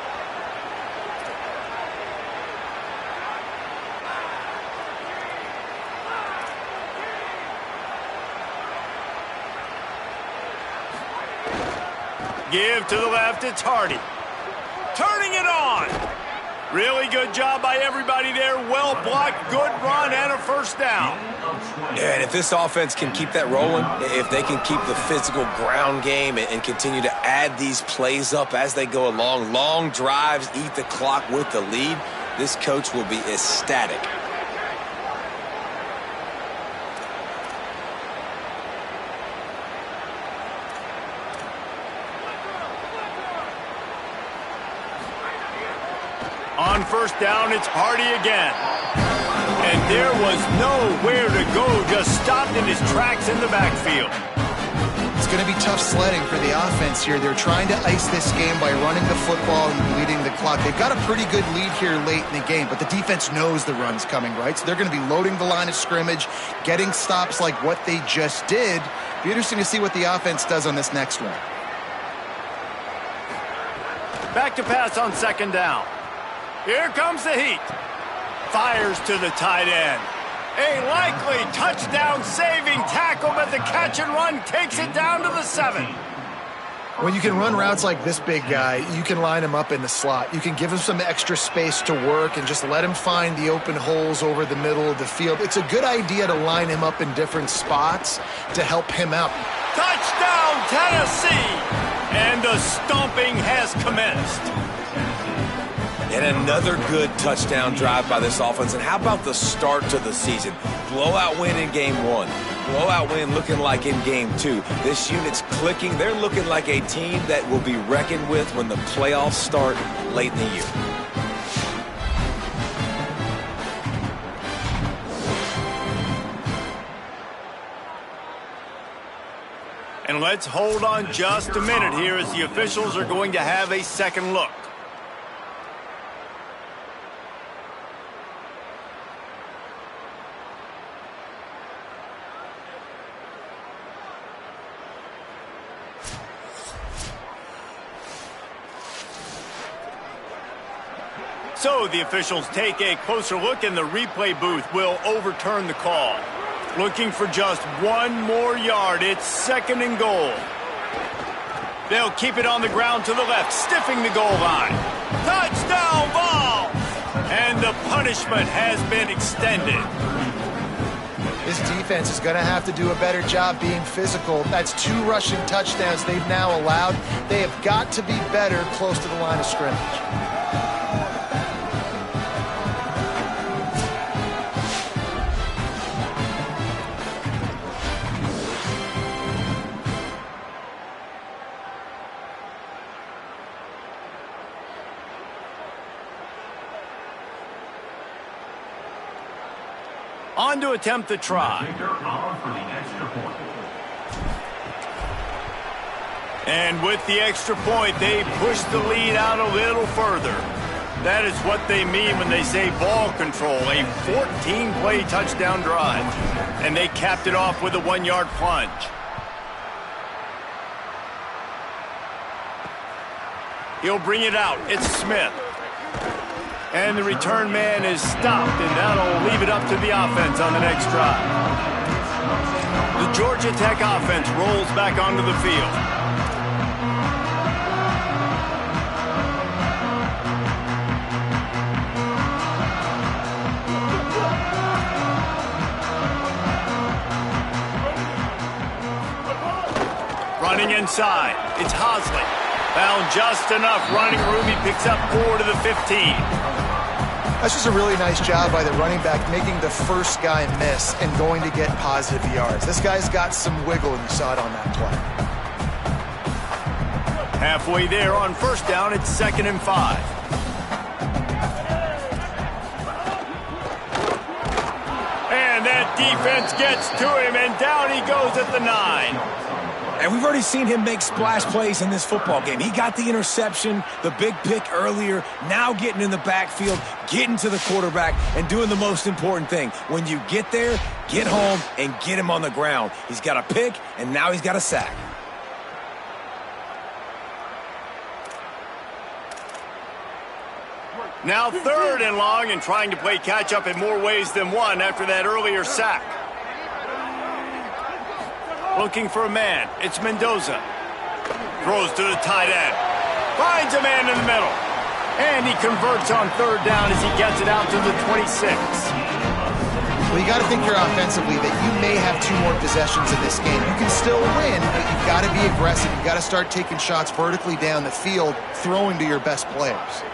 Give to the left. It's Hardy. Turning it on. Really good job by everybody there. Well blocked, good run, and a first down. Yeah, and if this offense can keep that rolling, if they can keep the physical ground game and continue to add these plays up as they go along, long drives, eat the clock with the lead, this coach will be ecstatic. On first down, it's Hardy again. And there was nowhere to go, just stopped in his tracks in the backfield. It's going to be tough sledding for the offense here. They're trying to ice this game by running the football and bleeding the clock. They've got a pretty good lead here late in the game, but the defense knows the run's coming, right? So they're going to be loading the line of scrimmage, getting stops like what they just did. Be interesting to see what the offense does on this next one. Back to pass on second down. Here comes the heat. Fires to the tight end. A likely touchdown-saving tackle, but the catch and run takes it down to the 7. When you can run routes like this big guy, you can line him up in the slot. You can give him some extra space to work and just let him find the open holes over the middle of the field. It's a good idea to line him up in different spots to help him out. Touchdown, Tennessee! And the stomping has commenced. And another good touchdown drive by this offense. And how about the start to the season? Blowout win in game 1. Blowout win looking like in game 2. This unit's clicking. They're looking like a team that will be reckoned with when the playoffs start late in the year. And let's hold on just a minute here as the officials are going to have a second look. So the officials take a closer look, and the replay booth will overturn the call. Looking for just one more yard. It's 2nd and goal. They'll keep it on the ground to the left, stiffing the goal line. Touchdown, Vols! punishment has been extended. This defense is going to have to do a better job being physical. That's 2 rushing touchdowns they've now allowed. They have got to be better close to the line of scrimmage. On to attempt the try. And with the extra point, they push the lead out a little further. That is what they mean when they say ball control, a 14-play touchdown drive. And they capped it off with a 1-yard plunge. He'll bring it out. It's Smith. And the return man is stopped, and that'll leave it up to the offense on the next drive. The Georgia Tech offense rolls back onto the field. Running inside, it's Hosley. Found just enough running room. He picks up 4 to the 15. That's just a really nice job by the running back, making the first guy miss and going to get positive yards. This guy's got some wiggle, and you saw it on that play. Halfway there on first down, it's 2nd and 5. And that defense gets to him, and down he goes at the 9. And we've already seen him make splash plays in this football game. He got the interception, the big pick earlier, now getting in the backfield, getting to the quarterback, and doing the most important thing. When you get there, get home and get him on the ground. He's got a pick, and now he's got a sack. Now 3rd and long, and trying to play catch-up in more ways than one after that earlier sack. Looking for a man. It's Mendoza. Throws to the tight end. Finds a man in the middle. And he converts on 3rd down as he gets it out to the 26. Well, you got to think here offensively that you may have 2 more possessions in this game. You can still win, but you've got to be aggressive. You've got to start taking shots vertically down the field, throwing to your best players.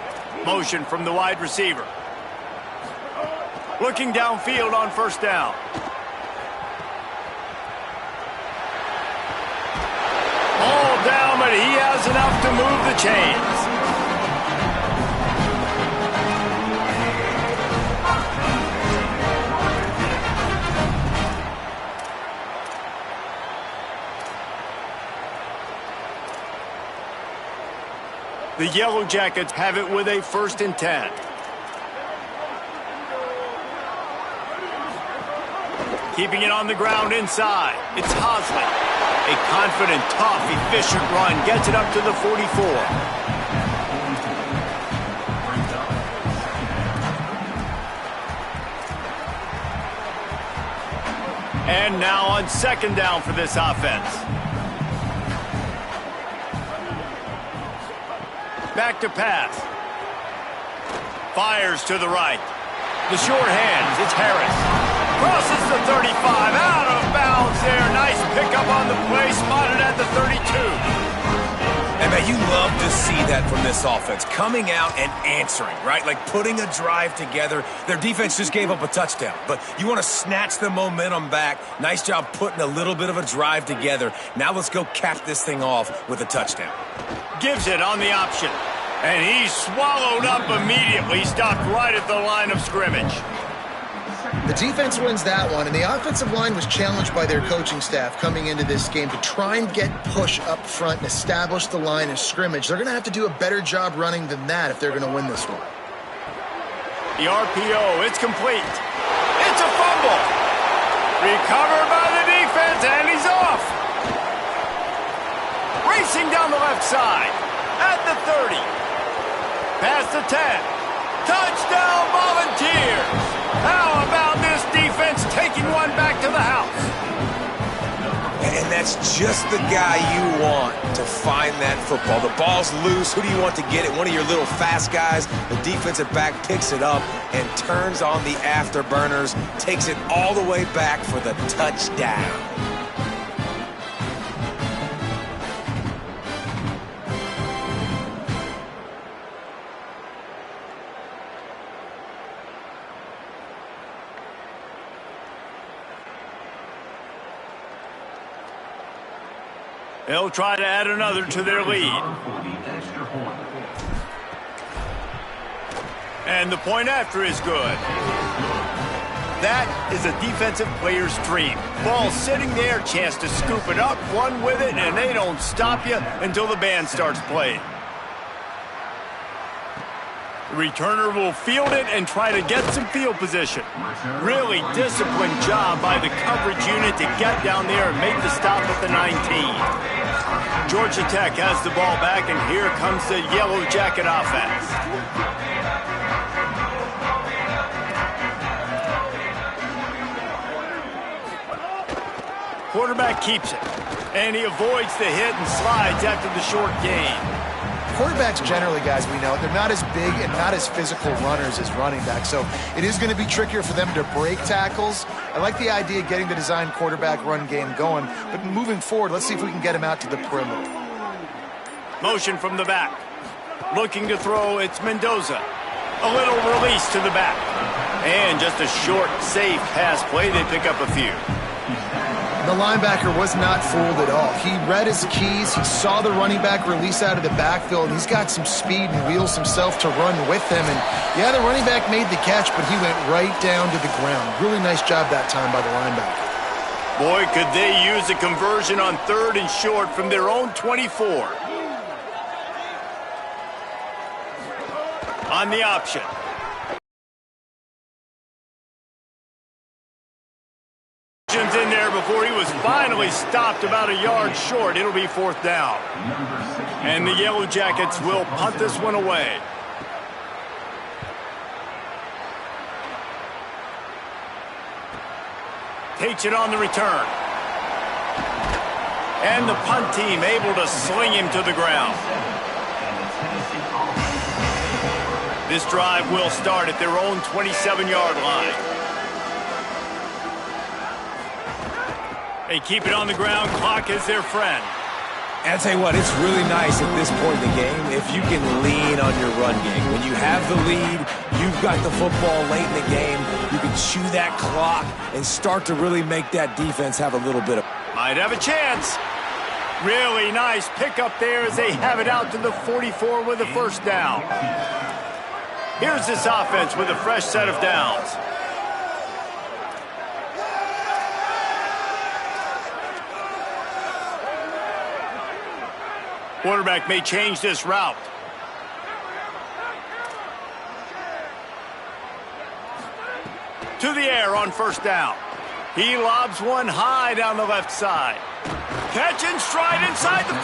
Motion from the wide receiver. Looking downfield on 1st down. All down, but he has enough to move the chains. The Yellow Jackets have it with a 1st and 10. Keeping it on the ground inside. It's Hosley. A confident, tough, efficient run gets it up to the 44. And now on 2nd down for this offense. Back to pass. Fires to the right. The short hands, it's Harris. Crosses the 35, out of bounds there. Nice pickup on the play, spotted at the 32. And man, you love to see that from this offense, coming out and answering, right? Like putting a drive together. Their defense just gave up a touchdown, but you want to snatch the momentum back. Nice job putting a little bit of a drive together. Now let's go cap this thing off with a touchdown. Gives it on the option, and he's swallowed up immediately, stopped right at the line of scrimmage. The defense wins that one, and the offensive line was challenged by their coaching staff coming into this game to try and get push up front and establish the line of scrimmage. They're going to have to do a better job running than that if they're going to win this one. The RPO, it's complete. It's a fumble. Recovered by the defense, and he's off. Racing down the left side at the 30. Past the 10. Touchdown Volunteers. How about this defense taking one back to the house? And that's just the guy you want to find that football. The ball's loose. Who do you want to get it? One of your little fast guys. The defensive back picks it up and turns on the afterburners, takes it all the way back for the touchdown. They'll try to add another to their lead. And the point after is good. That is a defensive player's dream. Ball sitting there, chance to scoop it up, run with it, and they don't stop you until the band starts playing. The returner will field it and try to get some field position. Really disciplined job by the coverage unit to get down there and make the stop at the 19. Georgia Tech has the ball back, and here comes the Yellow Jacket offense. Quarterback keeps it, and he avoids the hit and slides after the short gain. Quarterbacks generally, guys, we know, they're not as big and not as physical runners as running backs, so it is going to be trickier for them to break tackles. I like the idea of getting the design quarterback run game going, but moving forward, let's see if we can get him out to the perimeter. Motion from the back. Looking to throw, it's Mendoza. A little release to the back. And just a short, safe pass play, they pick up a few. The linebacker was not fooled at all. He read his keys, he saw the running back release out of the backfield, and he's got some speed and wheels himself to run with him. And yeah, the running back made the catch, but he went right down to the ground. Really nice job that time by the linebacker. Boy, could they use a conversion on 3rd and short from their own 24. On the option. In there before he was finally stopped about a yard short. It'll be 4th down. And the Yellow Jackets will punt this one away. Takes it on the return. And the punt team able to sling him to the ground. This drive will start at their own 27-yard line. They keep it on the ground. Clock is their friend. And I'll tell you what, it's really nice at this point in the game if you can lean on your run game. When you have the lead, you've got the football late in the game, you can chew that clock and start to really make that defense have a little bit of... Might have a chance. Really nice pickup there as they have it out to the 44 with a 1st down. Here's this offense with a fresh set of downs. Quarterback may change this route. To the air on 1st down. He lobs one high down the left side. Catch and stride inside the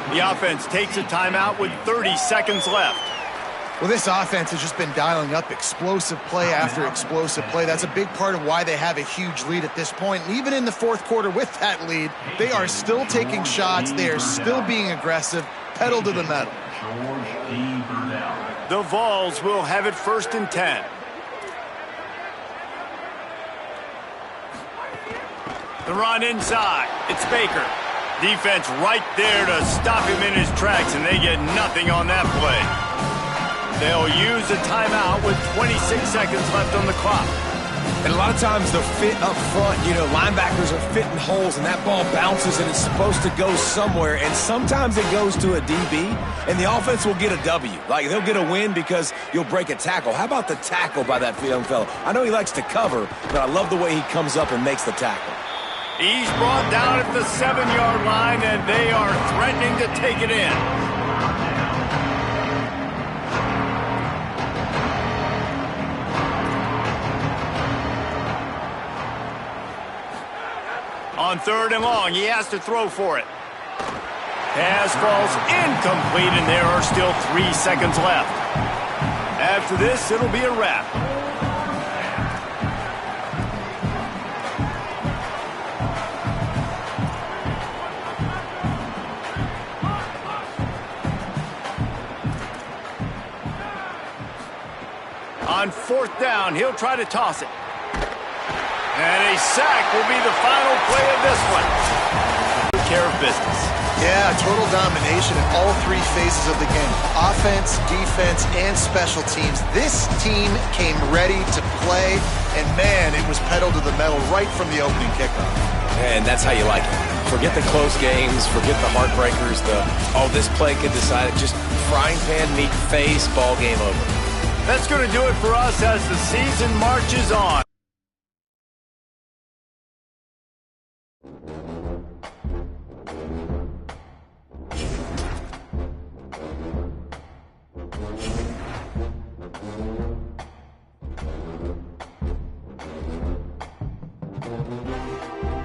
15. The offense takes a timeout with 30 seconds left. Well, this offense has just been dialing up explosive play after explosive play. That's a big part of why they have a huge lead at this point. And even in the 4th quarter with that lead, they are still taking shots. They are still being aggressive, pedal to the metal. The Vols will have it 1st and 10. The run inside. It's Baker. Defense right there to stop him in his tracks, and they get nothing on that play. They'll use a timeout with 26 seconds left on the clock. And a lot of times the fit up front, you know, linebackers are fitting holes and that ball bounces and it's supposed to go somewhere. And sometimes it goes to a DB and the offense will get a W. Like they'll get a win because you'll break a tackle. How about the tackle by that young fellow? I know he likes to cover, but I love the way he comes up and makes the tackle. He's brought down at the 7-yard line and they are threatening to take it in. On 3rd and long, he has to throw for it. Pass falls incomplete, and there are still 3 seconds left. After this, it'll be a wrap. On fourth down, he'll try to toss it. And a sack will be the final play of this one. Took care of business. Yeah, total domination in all three phases of the game. Offense, defense, and special teams. This team came ready to play, and man, it was pedal to the metal right from the opening kickoff. And that's how you like it. Forget the close games, forget the heartbreakers, this play could decide it. Just frying pan, meat face, ball game over. That's going to do it for us as the season marches on.